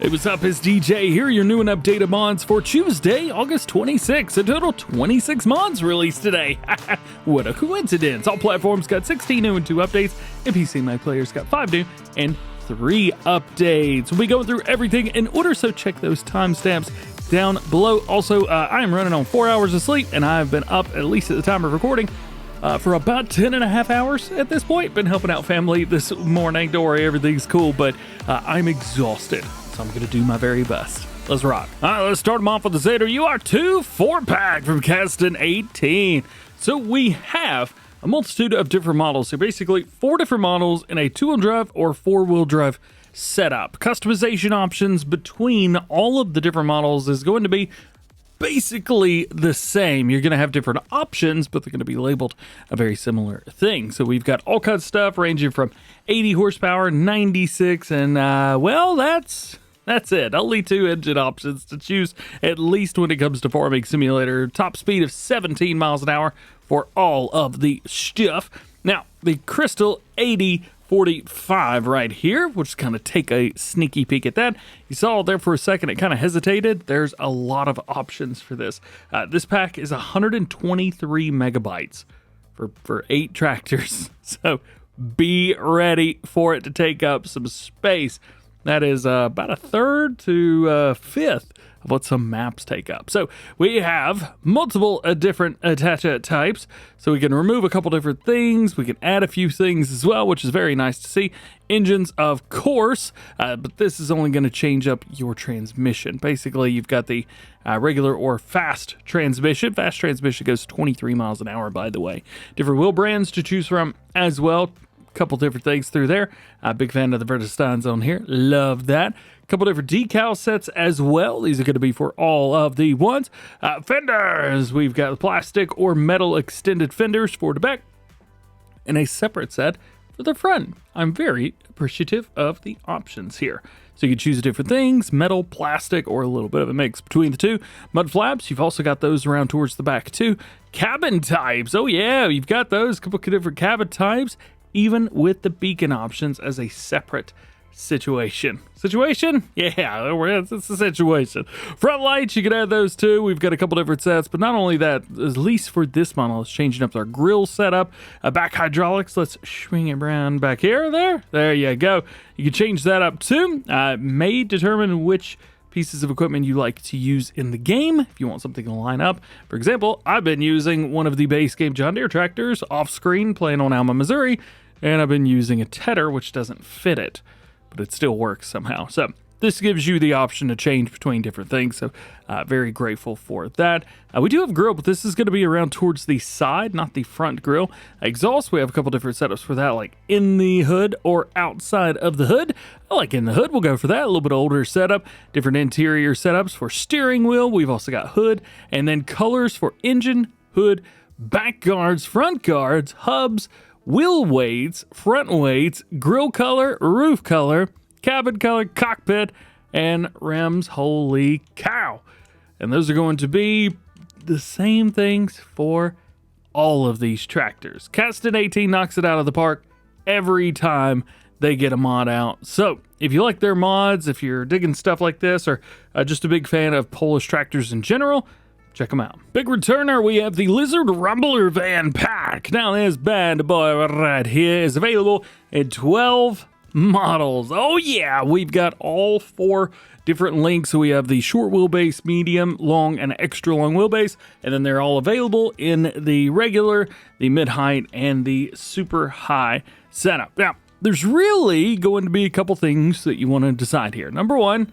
Hey, what's up? It's DJ here, your new and updated mods for Tuesday, August 26th. A total 26 mods released today. What a coincidence. All platforms got 16 new and 2 updates, and PC My Players got 5 new and 3 updates. We'll be going through everything in order, so check those timestamps down below. Also, I am running on 4 hours of sleep, and I've been up, at least at the time of recording, for about 10 and a half hours at this point. Been helping out family this morning. Don't worry, everything's cool, but I'm exhausted. So I'm going to do my very best. Let's rock. All right, let's start them off with the Zetor UR2 4-pack from Caston 18. So we have a multitude of different models. So basically 4 different models in a 2-wheel drive or 4-wheel drive setup. Customization options between all of the different models is going to be basically the same. You're going to have different options, but they're going to be labeled a very similar thing. So we've got all kinds of stuff ranging from 80 horsepower, 96, and well, that's it. Only 2 engine options to choose, at least when it comes to Farming Simulator. Top speed of 17 miles an hour for all of the stuff. Now, the Crystal 8045 right here, we'll just kind of take a sneaky peek at that. You saw it there for a second, it kind of hesitated. There's a lot of options for this. This pack is 123 megabytes for 8 tractors. So be ready for it to take up some space. That is about a third to a fifth of what some maps take up. So we have multiple different attachment types. So we can remove a couple different things. We can add a few things as well, which is very nice to see. Engines, of course, but this is only going to change up your transmission. Basically, you've got the regular or fast transmission. Fast transmission goes 23 miles an hour, by the way. Different wheel brands to choose from as well. Couple different things through there. Big fan of the Vertistines on here. Love that. Couple different decal sets as well. These are going to be for all of the ones. Fenders. We've got plastic or metal extended fenders for the back, and a separate set for the front. I'm very appreciative of the options here. So you can choose different things, metal, plastic, or a little bit of a mix between the two. Mud flaps, you've also got those around towards the back too. Cabin types. Oh yeah, you've got those. A couple of different cabin types, even with the beacon options as a separate situation. Situation? Yeah, it's a situation. Front lights, you can add those too. We've got a couple different sets, but not only that, at least for this model, it's changing up our grill setup. Back hydraulics, let's swing it around back here. There you go. You can change that up too. May determine which pieces of equipment you like to use in the game if you want something to line up. For example, I've been using one of the base game John Deere tractors off screen playing on Alma, Missouri, and I've been using a Tedder, which doesn't fit it, but it still works somehow. So this gives you the option to change between different things, so very grateful for that. We do have a grill, but this is going to be around towards the side, not the front grill. Exhaust, we have a couple different setups for that, like in the hood or outside of the hood. I like in the hood, we'll go for that. A little bit older setup, different interior setups for steering wheel. We've also got hood, and then colors for engine, hood, back guards, front guards, hubs, wheel weights, front weights, grill color, roof color, cabin color, cockpit, and rims. Holy cow. And those are going to be the same things for all of these tractors. Caston 18 knocks it out of the park every time they get a mod out. So if you like their mods, if you're digging stuff like this, or just a big fan of Polish tractors in general, check them out. Big returner, we have the Lizard Rumbler Van Pack. Now this bad boy right here is available in 12 models. Oh yeah, we've got all 4 different lengths. So we have the short wheelbase, medium, long, and extra long wheelbase, and then they're all available in the regular, the mid-height, and the super high setup. Now, there's really going to be a couple things that you want to decide here. Number one,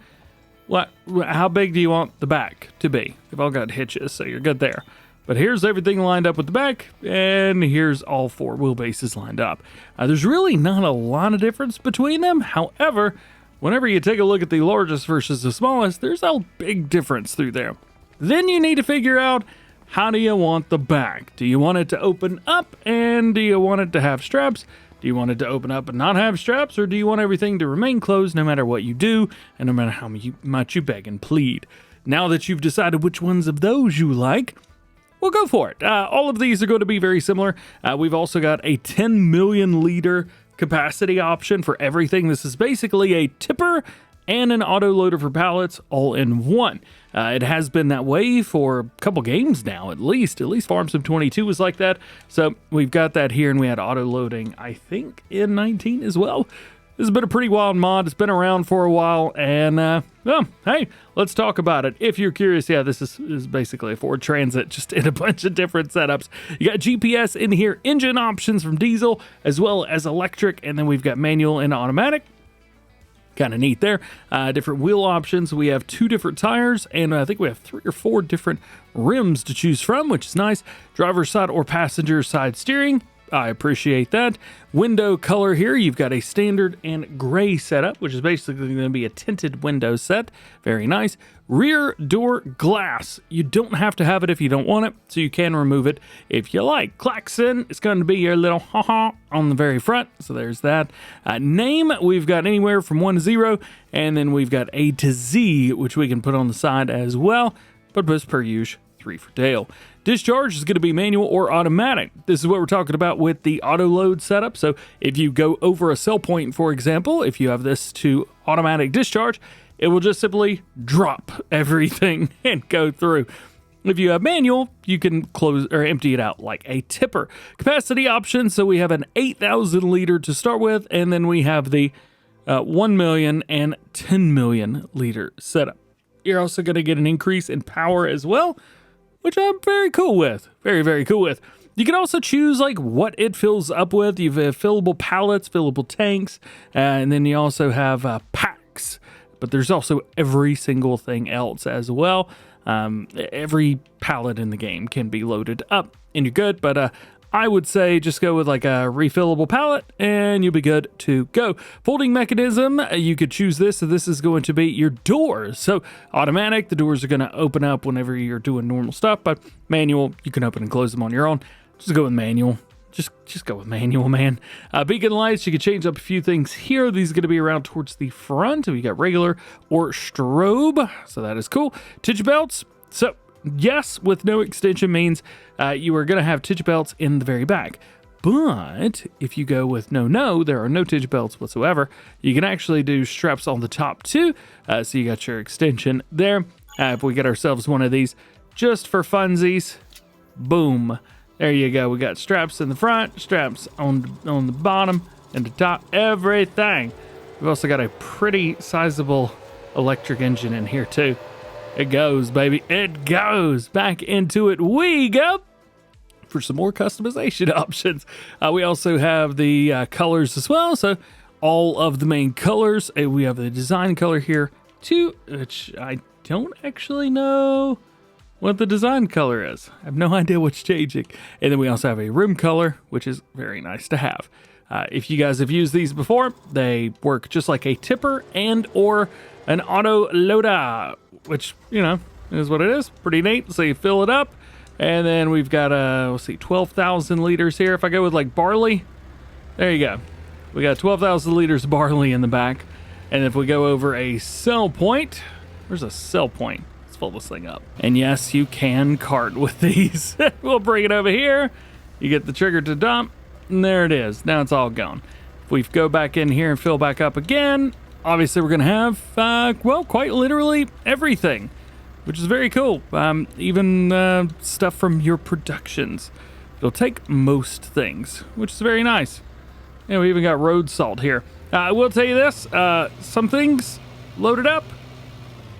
how big do you want the back to be? They've all got hitches, so you're good there. But here's everything lined up with the back, and here's all 4 wheelbases lined up. There's really not a lot of difference between them. However, whenever you take a look at the largest versus the smallest, there's a big difference through there. Then you need to figure out, how do you want the back? Do you want it to open up, and do you want it to have straps? Do you want it to open up and not have straps, or do you want everything to remain closed no matter what you do, and no matter how much you beg and plead? Now that you've decided which ones of those you like, well, go for it. All of these are going to be very similar. We've also got a 10 million liter capacity option for everything. This is basically a tipper and an auto loader for pallets all in one. It has been that way for a couple games now, at least Farm Sim 22 was like that. So we've got that here, and we had auto loading, I think, in 19 as well. This has been a pretty wild mod. It's been around for a while, and well, hey, let's talk about it. If you're curious, yeah, this is basically a Ford Transit, just in a bunch of different setups. You got GPS in here, engine options from diesel, as well as electric, and then we've got manual and automatic. Kind of neat there. Different wheel options. We have 2 different tires, and I think we have 3 or 4 different rims to choose from, which is nice. Driver's side or passenger side steering. I appreciate that. Window color here, you've got a standard and gray setup, which is basically going to be a tinted window set. Very nice. Rear door glass. You don't have to have it if you don't want it, so you can remove it if you like. Klaxon is going to be your little ha-ha on the very front, so there's that. Name, we've got anywhere from 1 to 0, and then we've got A to Z, which we can put on the side as well, but as per usual, 3 for Dale. Discharge is going to be manual or automatic. This is what we're talking about with the auto load setup. So if you go over a sell point, for example, if you have this to automatic discharge, it will just simply drop everything and go through. If you have manual, you can close or empty it out like a tipper. Capacity option, so we have an 8,000 liter to start with, and then we have the 1 million and 10 million liter setup. You're also going to get an increase in power as well, which I'm very cool with. Very, very cool with. You can also choose like what it fills up with. You have fillable pallets, fillable tanks, and then you also have packs. But there's also every single thing else as well. Every pallet in the game can be loaded up, and you're good. But I would say just go with like a refillable pallet and you'll be good to go. Folding mechanism, you could choose this. So this is going to be your doors. So automatic, the doors are going to open up whenever you're doing normal stuff, but manual, you can open and close them on your own. Just go with manual. Just go with manual, man. Beacon lights, you can change up a few things here. These are going to be around towards the front. We got regular or strobe, so that is cool. Titch belts, so yes, with no extension means you are going to have titch belts in the very back. But if you go with no, there are no titch belts whatsoever. You can actually do straps on the top too. So you got your extension there. If we get ourselves one of these just for funsies, boom. There you go. We got straps in the front, straps on the bottom and the top, everything. We've also got a pretty sizable electric engine in here too. It goes, baby. It goes. Back into it we go for some more customization options. We also have the colors as well. So all of the main colors. We have the design color here too, which I don't actually know what the design color is. I have no idea what's changing. And then we also have a rim color, which is very nice to have. If you guys have used these before, they work just like a tipper and or an auto loader, which, you know, is what it is. Pretty neat. So you fill it up, and then we've got, let's see, 12,000 liters here. If I go with like barley, there you go. We got 12,000 liters of barley in the back. And if we go over a sell point, where's a sell point? Let's fill this thing up. And yes, you can cart with these. We'll bring it over here. You get the trigger to dump, and there it is. Now it's all gone. If we go back in here and fill back up again, obviously we're going to have, well, quite literally everything, which is very cool. Even stuff from your productions. It'll take most things, which is very nice. And we even got road salt here. I will tell you this, some things loaded up,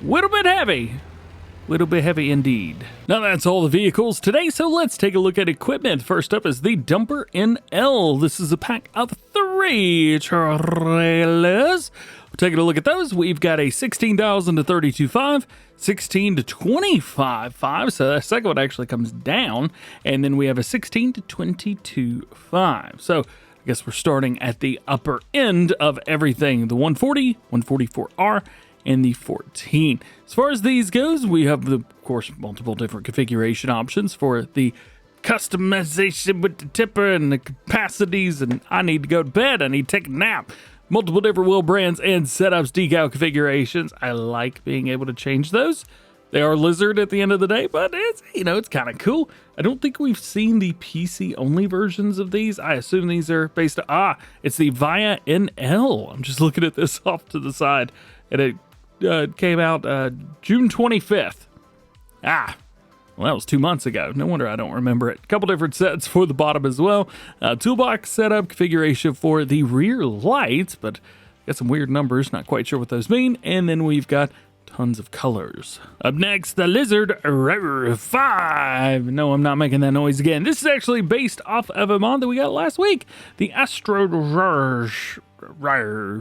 little bit heavy indeed. Now that's all the vehicles today, so let's take a look at equipment. First up is the Dumper NL. This is a pack of 3 trailers. Taking a look at those, we've got a 16,000 to 32.5, 16 to 25.5, so the second one actually comes down, and then we have a 16 to 22.5. So I guess we're starting at the upper end of everything, the 140, 144R, and the 14. As far as these goes, we have, of course, multiple different configuration options for the customization with the tipper and the capacities, and I need to go to bed, I need to take a nap. Multiple different wheel brands and setups, decal configurations. I like being able to change those. They are Lizard at the end of the day, but it's, you know, it's kind of cool. I don't think we've seen the PC only versions of these. I assume these are based on, it's the Via NL. I'm just looking at this off to the side. It came out June 25th. Well, that was 2 months ago. No wonder I don't remember it. A couple different sets for the bottom as well. Toolbox setup configuration for the rear lights, but got some weird numbers. Not quite sure what those mean. And then we've got tons of colors. Up next, the Lizard Rare 5. No, I'm not making that noise again. This is actually based off of a mod that we got last week. The Astro Rare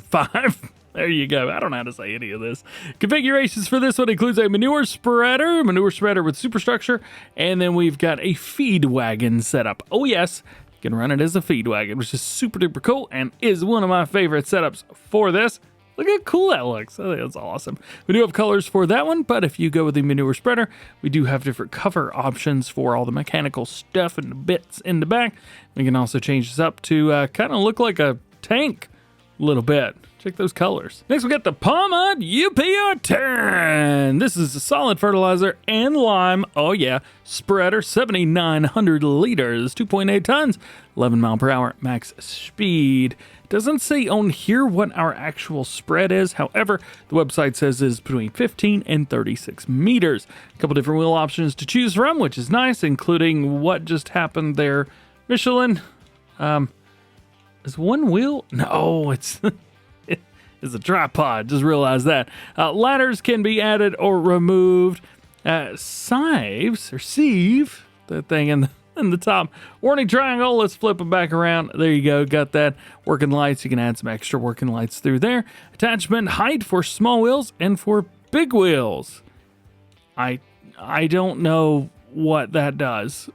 5. There you go. I don't know how to say any of this. Configurations for this one includes a manure spreader with superstructure, and then we've got a feed wagon setup. Oh yes, you can run it as a feed wagon, which is super duper cool and is one of my favorite setups for this. Look how cool that looks. I think that's awesome. We do have colors for that one, but if you go with the manure spreader, we do have different cover options for all the mechanical stuff and the bits in the back. We can also change this up to kind of look like a tank a little bit. Check those colors. Next, we got the Pomot UPR 10. This is a solid fertilizer and lime. Oh yeah, spreader, 7,900 liters, 2.8 tons, 11 mile per hour max speed. Doesn't say on here what our actual spread is. However, the website says it's between 15 and 36 meters. A couple different wheel options to choose from, which is nice, including what just happened there. Michelin, is one wheel? No, it's it's a tripod. Just realized that. Ladders can be added or removed. Sieves or sieve, that thing in the top. Warning triangle. Let's flip it back around. There you go. Got that. Working lights. You can add some extra working lights through there. Attachment height for small wheels and for big wheels. I don't know what that does.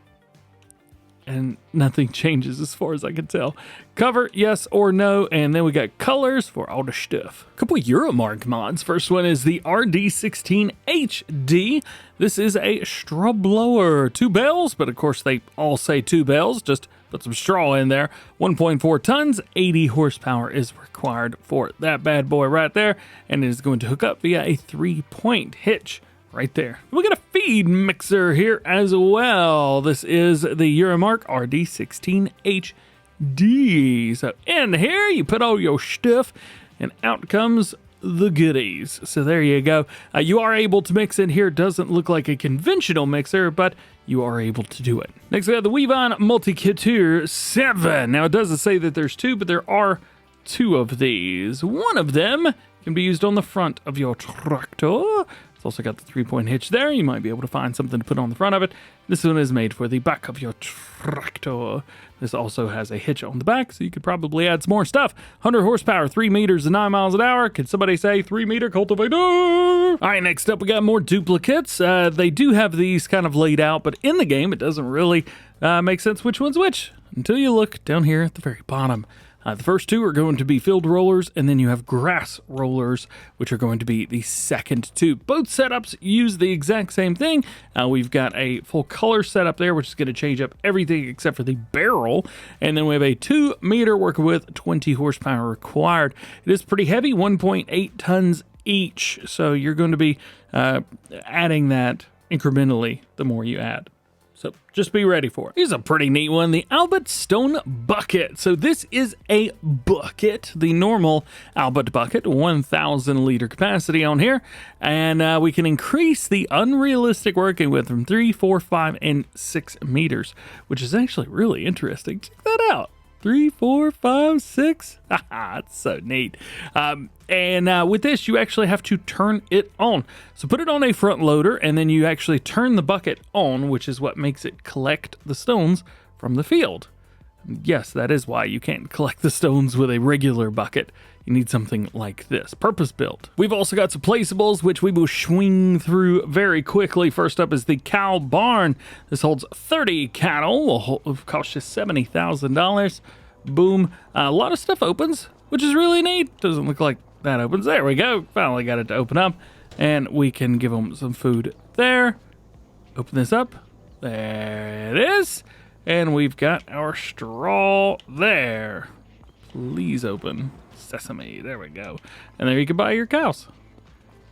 And nothing changes as far as I can tell. Cover, yes or no, and then we got colors for all the stuff. A couple EuroMark mods. First one is the RD16HD. This is a straw blower. 2 bells, but of course they all say 2 bells. Just put some straw in there. 1.4 tons, 80 horsepower is required for that bad boy right there, and it is going to hook up via a 3-point hitch. Right there. We got a feed mixer here as well. This is the EuroMark RD16HD. So in here, you put all your stuff, and out comes the goodies. So there you go. You are able to mix in here. Doesn't look like a conventional mixer, but you are able to do it. Next, we have the Quivogne Maxiculteur 7. Now, it doesn't say that there's 2, but there are 2 of these. One of them can be used on the front of your tractor. It's also got the 3-point hitch there. You might be able to find something to put on the front of it. This one is made for the back of your tractor. This also has a hitch on the back, so you could probably add some more stuff. 100 horsepower, 3 meters and 9 miles an hour. Could somebody say 3-meter cultivator? All right, next up we got more duplicates. They do have these kind of laid out, but in the game it doesn't really make sense which one's which until you look down here at the very bottom. The first 2 are going to be field rollers, and then you have grass rollers, which are going to be the second 2. Both setups use the exact same thing. We've got a full color setup there, which is going to change up everything except for the barrel. And then we have a 2-meter working with 20 horsepower required. It is pretty heavy, 1.8 tons each. So you're going to be adding that incrementally the more you add. So just be ready for it. Here's a pretty neat one, the Albutt Stone Bucket. So this is a bucket, the normal Albutt bucket, 1,000 liter capacity on here. And we can increase the unrealistic working width from 3, 4, 5, and 6 meters, which is actually really interesting. Check that out. 3, 4, 5, 6. That's so neat. And with this, you actually have to turn it on. So put it on a front loader, and then you actually turn the bucket on, which is what makes it collect the stones from the field. Yes, that is why you can't collect the stones with a regular bucket. You need something like this, purpose-built. We've also got some placeables, which we will swing through very quickly. First up is the cow barn. This holds 30 cattle. Will cost you $70,000. Boom. A lot of stuff opens, which is really neat. Doesn't look like that opens. There we go. Finally got it to open up. And we can give them some food there. Open this up. There it is. And we've got our straw there. Please open. Sesame. There we go. And there you can buy your cows.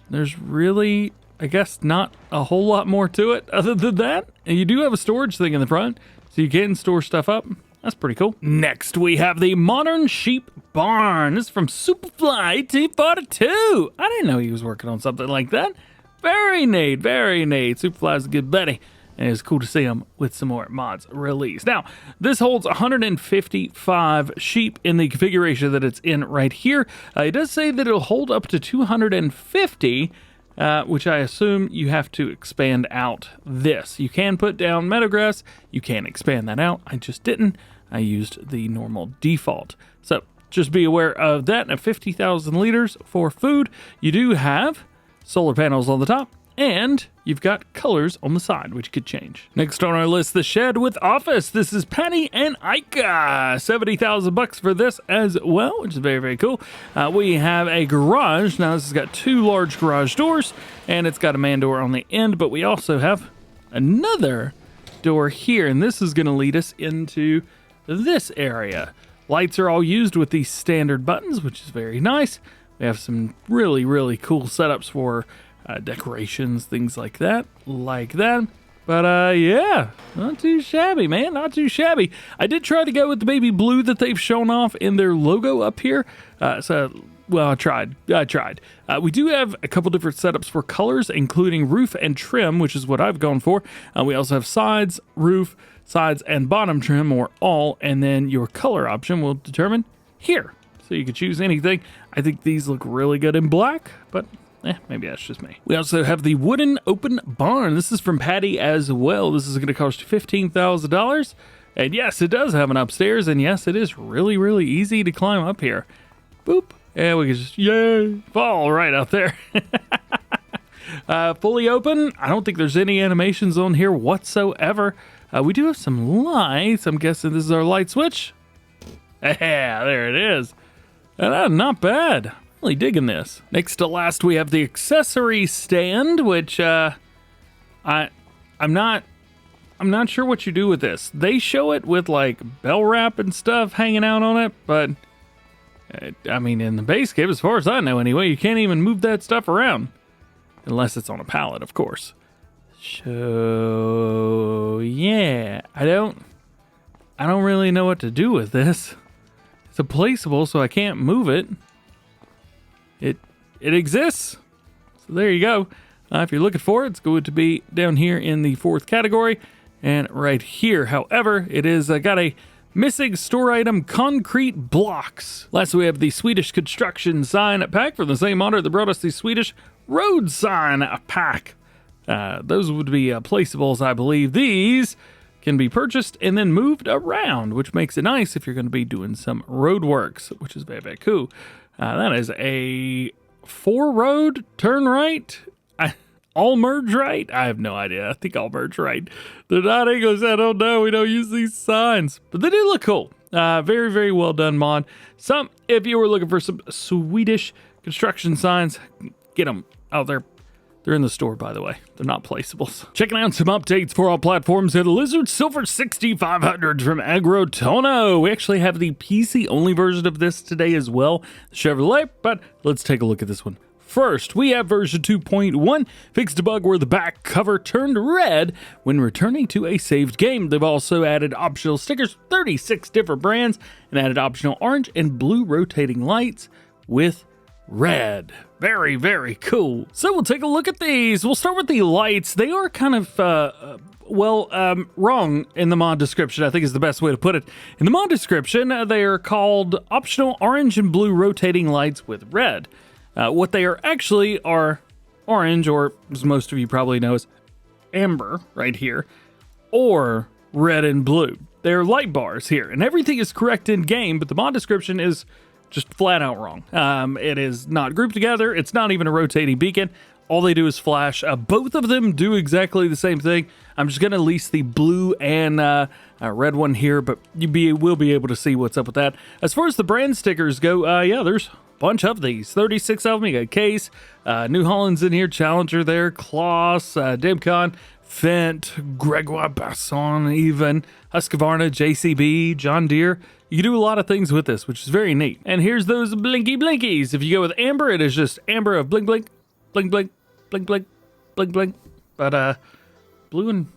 There's really, I guess, not a whole lot more to it other than that. And you do have a storage thing in the front, so you can store stuff up. That's pretty cool. Next, we have the Modern Sheep Barn. This is from Superfly T42. I didn't know he was working on something like that. Very neat, very neat. Superfly's a good buddy. And it's cool to see him with some more mods released. Now, this holds 155 sheep in the configuration that it's in right here. It does say that it'll hold up to 250, which I assume you have to expand out this. You can put down meadowgrass. You can expand that out. I just didn't. I used the normal default. So just be aware of that. Now, 50,000 liters for food. You do have solar panels on the top, and you've got colors on the side, which could change. Next on our list, the shed with office. This is Patty and Ika. $70,000 for this as well, which is very, very cool. We have a garage. Now, this has got 2 large garage doors, and it's got a man door on the end, but we also have another door here, and this is going to lead us into this area. Lights are all used with these standard buttons, which is very nice. We have some really, really cool setups for decorations, things like that. But yeah, not too shabby, man, not too shabby. I did try to go with the baby blue that they've shown off in their logo up here. Well, I tried. We do have a couple different setups for colors, including roof and trim, which is what I've gone for. We also have sides, roof, sides, and bottom trim, or all, and then your color option will determine here. So you could choose anything. I think these look really good in black, but maybe that's just me. We also have the wooden open barn. This is from Patty as well. This is going to cost you $15,000. And yes, it does have an upstairs. And yes, it is really, really easy to climb up here. Boop. And we can just, yay, fall right out there. Fully open. I don't think there's any animations on here whatsoever. We do have some lights. I'm guessing this is our light switch. Yeah, there it is. Not bad. Really digging this. Next to last, we have the accessory stand, which I'm not sure what you do with this. They show it with like bell wrap and stuff hanging out on it, but I mean, in the base game, as far as I know anyway, you can't even move that stuff around unless it's on a pallet, of course. So yeah, I don't really know what to do with this. It's a placeable, so I can't move it. It exists. So there you go. If you're looking for it, it's going to be down here in the 4th category and right here. However, it is got a missing store item concrete blocks. Last, we have the Swedish construction sign pack from the same owner that brought us the Swedish road sign pack. Those would be placeables, I believe. These can be purchased and then moved around, which makes it nice if you're going to be doing some road works, which is very, very cool. That is a 4-road turn right. All merge right? I have no idea. I think all merge right. They're not English. I don't know. We don't use these signs, but they do look cool. Very, very well done mod. If you were looking for some Swedish construction signs, get them out there. They're in the store, by the way. They're not placeables. Checking out some updates for all platforms at Lizard Silver 6500 from Agrotono. We actually have the PC-only version of this today as well, Chevrolet, but let's take a look at this one. First, we have version 2.1, fixed a bug where the back cover turned red when returning to a saved game. They've also added optional stickers, 36 different brands, and added optional orange and blue rotating lights with red. Very, very cool. So we'll take a look at these. We'll start with the lights. They are kind of, wrong in the mod description, I think is the best way to put it. In the mod description, they are called optional orange and blue rotating lights with red. What they are actually are orange, or as most of you probably know, is amber right here, or red and blue. They're light bars here, and everything is correct in game, but the mod description is just flat out wrong. It is not grouped together. It's not even a rotating beacon. All they do is flash. Both of them do exactly the same thing. I'm just going to lease the blue and red one here, but you will be able to see what's up with that. As far as the brand stickers go, yeah, there's a bunch of these. 36 of them. You got Case, New Holland's in here, Challenger there, Kloss, Demcon, Fent, Gregoire Basson, even Husqvarna, JCB, John Deere. You can do a lot of things with this, which is very neat. And here's those blinky blinkies. If you go with amber, it is just amber of blink blink, blink blink, blink blink, blink blink. But blue and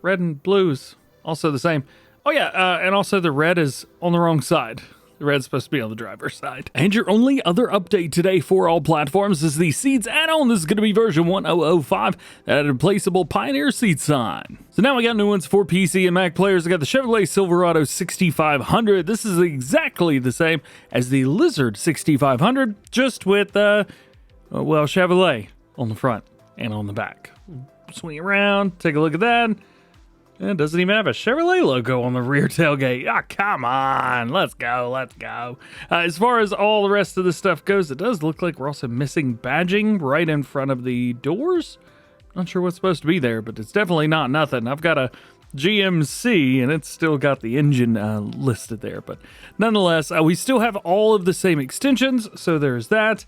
red and blues also the same. Oh yeah, and also the red is on the wrong side. The red's supposed to be on the driver's side. And your only other update today for all platforms is the seats add-on. This is going to be version 1005, that added a placeable Pioneer seat sign. So now we got new ones for PC and Mac players. I got the Chevrolet Silverado 6500. This is exactly the same as the Lizard 6500, just with, well, Chevrolet on the front and on the back. Swing around, take a look at that. It doesn't even have a Chevrolet logo on the rear tailgate. Ah, come on. Let's go. Let's go. As far as all the rest of this stuff goes, it does look like we're also missing badging right in front of the doors. Not sure what's supposed to be there, but it's definitely not nothing. I've got a GMC, and it's still got the engine listed there. But nonetheless, we still have all of the same extensions, so there's that.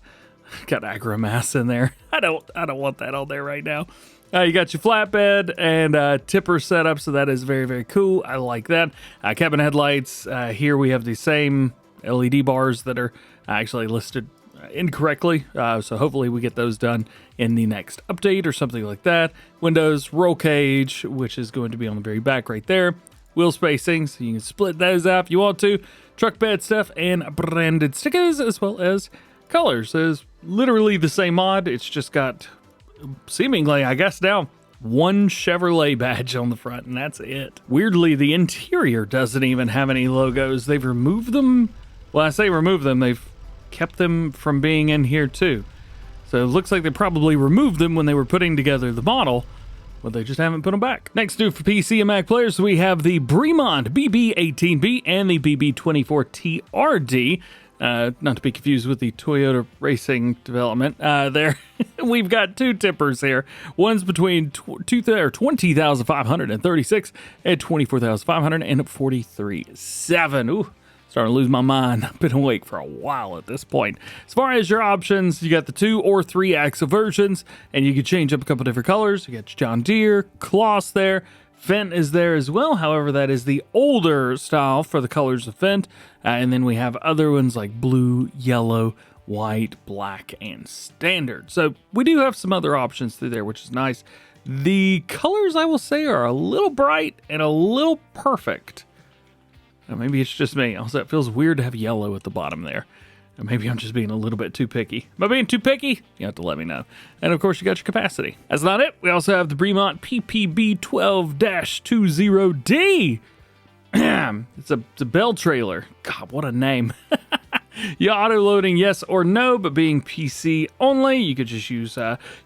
Got Agromass in there. I don't want that on there right now. You got your flatbed and tipper setup, so that is very, very cool. I like that. Cabin headlights. Here we have the same LED bars that are actually listed incorrectly, so hopefully we get those done in the next update or something like that. Windows, roll cage, which is going to be on the very back right there. Wheel spacing, so you can split those up if you want to. Truck bed stuff and branded stickers, as well as colors. It's literally the same mod. It's just got, seemingly, I guess now, one Chevrolet badge on the front, and that's it. Weirdly, the interior doesn't even have any logos. They've removed them. Well, I say remove them. They've kept them from being in here too. So it looks like they probably removed them when they were putting together the model, but they just haven't put them back. Next new for PC and Mac players, we have the Brimont BB18B and the BB24TRD. Not to be confused with the Toyota Racing development. There, we've got two tippers here. One's between 20,536 and 24,543.7. Ooh, starting to lose my mind. I've been awake for a while at this point. As far as your options, you got the 2 or 3 axle versions, and you can change up a couple different colors. You got your John Deere, Kloss there. Fendt is there as well. However, that is the older style for the colors of Fendt. And then we have other ones like blue, yellow, white, black, and standard. So we do have some other options through there, which is nice. The colors, I will say, are a little bright and a little perfect. Maybe it's just me. Also, it feels weird to have yellow at the bottom there. Or maybe I'm just being a little bit too picky. Am I being too picky? You have to let me know. And of course, you got your capacity. That's not it. We also have the Brimont PPB12-20D. It's a bell trailer. God, what a name. You auto loading, yes or no, but being PC only, you could just use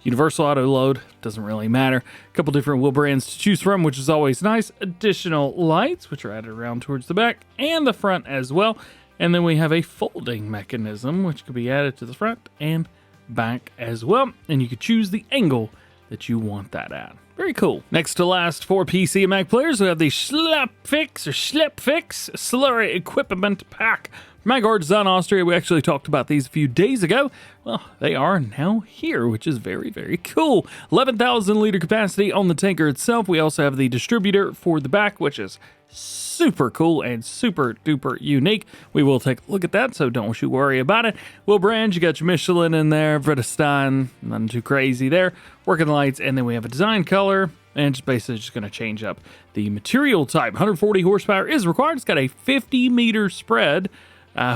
universal auto load. Doesn't really matter. A couple different wheel brands to choose from, which is always nice. Additional lights, which are added around towards the back and the front as well. And then we have a folding mechanism, which could be added to the front and back as well. And you could choose the angle that you want that at. Very cool. Next to last for PC and Mac players, we have the Schleppfix Slurry Equipment Pack. Magor Design Austria, we actually talked about these a few days ago. Well, they are now here, which is very, very cool. 11,000 liter capacity on the tanker itself. We also have the distributor for the back, which is super cool and super duper unique. We will take a look at that, so don't you worry about it. Wheel brands, you got your Michelin in there, Vredestein, nothing too crazy there. Working lights, and then we have a design color, and just basically just going to change up the material type. 140 horsepower is required. It's got a 50 meter spread.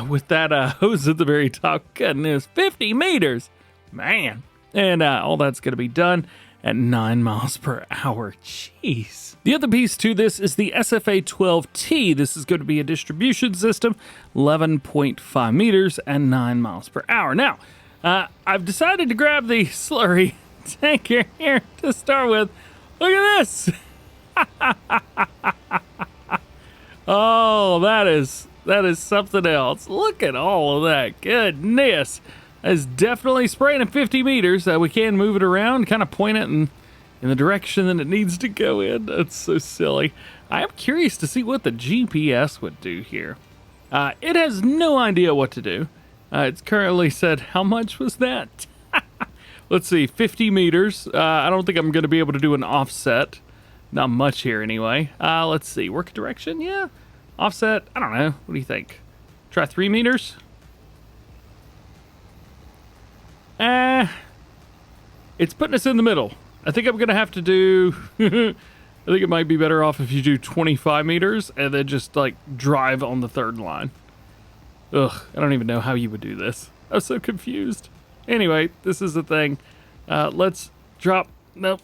With that hose at the very top. Goodness, 50 meters, man. And all that's going to be done at 9 miles per hour. Jeez. The other piece to this is the SFA-12T. This is going to be a distribution system, 11.5 meters and 9 miles per hour. Now, I've decided to grab the Slurry tanker here to start with. Look at this. Oh, that is something else. Look at all of that. Goodness. That is definitely spraying at 50 meters. We can move it around, kind of point it in the direction that it needs to go in. That's so silly. I am curious to see what the GPS would do here. It has no idea what to do. It's currently said, how much was that? Let's see, 50 meters. I don't think I'm going to be able to do an offset. Not much here anyway. Let's see, work direction, yeah. Offset, I don't know. What do you think? Try 3 meters? It's putting us in the middle. I think I'm going to have to do I think it might be better off if you do 25 meters and then just like drive on the third line. Ugh, I don't even know how you would do this. I'm so confused. Anyway, this is the thing. Let's drop. Nope.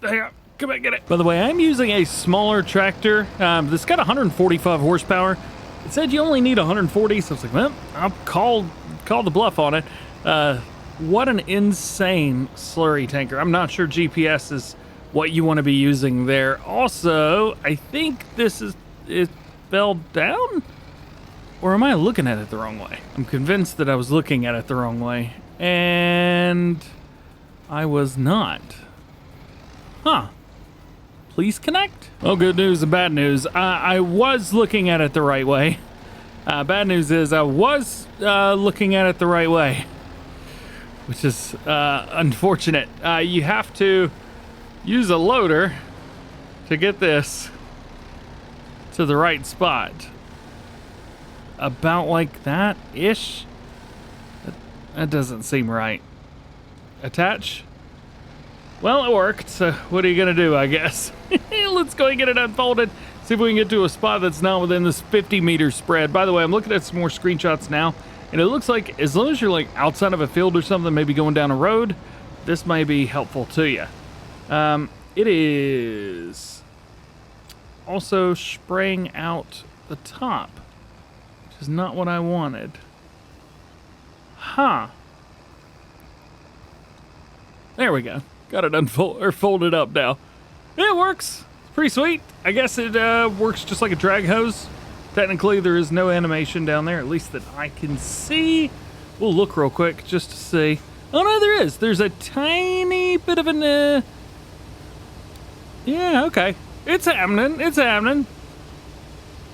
Hang on. Come back, get it. By the way, I'm using a smaller tractor. This got 145 horsepower. It said you only need 140, so I was like, well, I'll call the bluff on it. What an insane slurry tanker. I'm not sure GPS is what you want to be using there. Also, I think it fell down? Or am I looking at it the wrong way? I'm convinced that I was looking at it the wrong way. And I was not. Huh. Please connect? Well, good news and bad news. I was looking at it the right way. Bad news is I was looking at it the right way, which is unfortunate. You have to use a loader to get this to the right spot. About like that-ish? That doesn't seem right. Attach? Well, it worked, so what are you gonna do, I guess? Let's go and get it unfolded. See if we can get to a spot that's not within this 50-meter spread. By the way, I'm looking at some more screenshots now, and it looks like as long as you're like outside of a field or something, maybe going down a road, this may be helpful to you. It is also spraying out the top, which is not what I wanted. Huh. There we go. Got it folded up now. It works. Pretty sweet. I guess it works just like a drag hose. Technically, there is no animation down there, at least that I can see. We'll look real quick just to see. Oh no, there is. There's a tiny bit of an... Yeah, okay. It's happening. It's happening.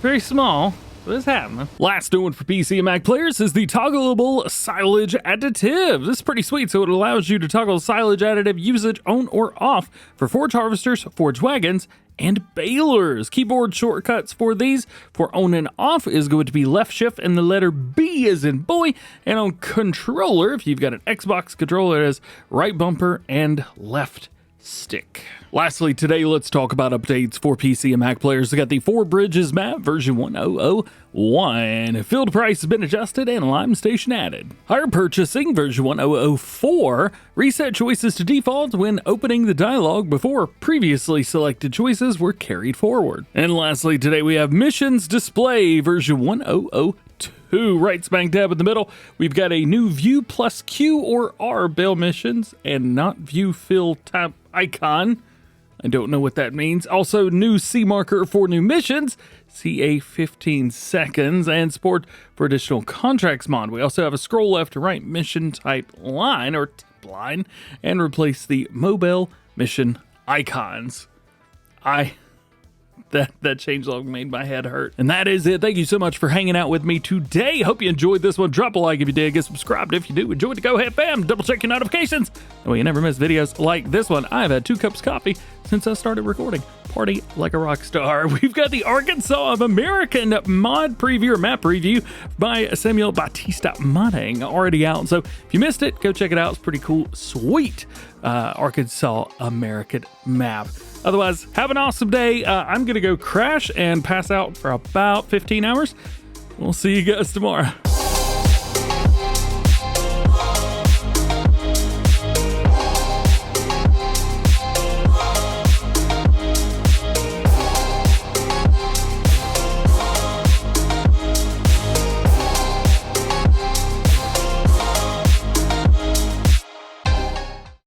Very small. What's happening? Last new one for PC and Mac players is the Toggleable Silage Additive. This is pretty sweet, so it allows you to toggle silage additive usage on or off for forage harvesters, forage wagons, and balers. Keyboard shortcuts for these for on and off is going to be left shift and the letter B as in boy, and on controller, if you've got an Xbox controller, it is right bumper and left stick. Lastly, today let's talk about updates for PC and Mac players. We got the Four Bridges map version 1001. Field price has been adjusted and lime station added. Higher purchasing version 1004. Reset choices to default when opening the dialog before previously selected choices were carried forward. And lastly, today we have missions display version 1002. Right smack dab in the middle, we've got a new view plus Q or R bail missions and not view fill type icon. I don't know what that means. Also, new C marker for new missions, CA 15 seconds, and support for additional contracts mod. We also have a scroll left to right mission type line or tip line and replace the mobile mission icons. That changelog made my head hurt. And that is it. Thank you so much for hanging out with me today. Hope you enjoyed this one. Drop a like if you did. Get subscribed if you do. Enjoy the DjGoHam fam. Double check your notifications. That way you never miss videos like this one. I've had 2 cups of coffee since I started recording. Party like a rock star. We've got the Arkansas of American mod preview or map preview by Samuel Batista Modding already out. So if you missed it, go check it out. It's pretty cool. Sweet Arkansas American map. Otherwise, have an awesome day. I'm going to go crash and pass out for about 15 hours. We'll see you guys tomorrow.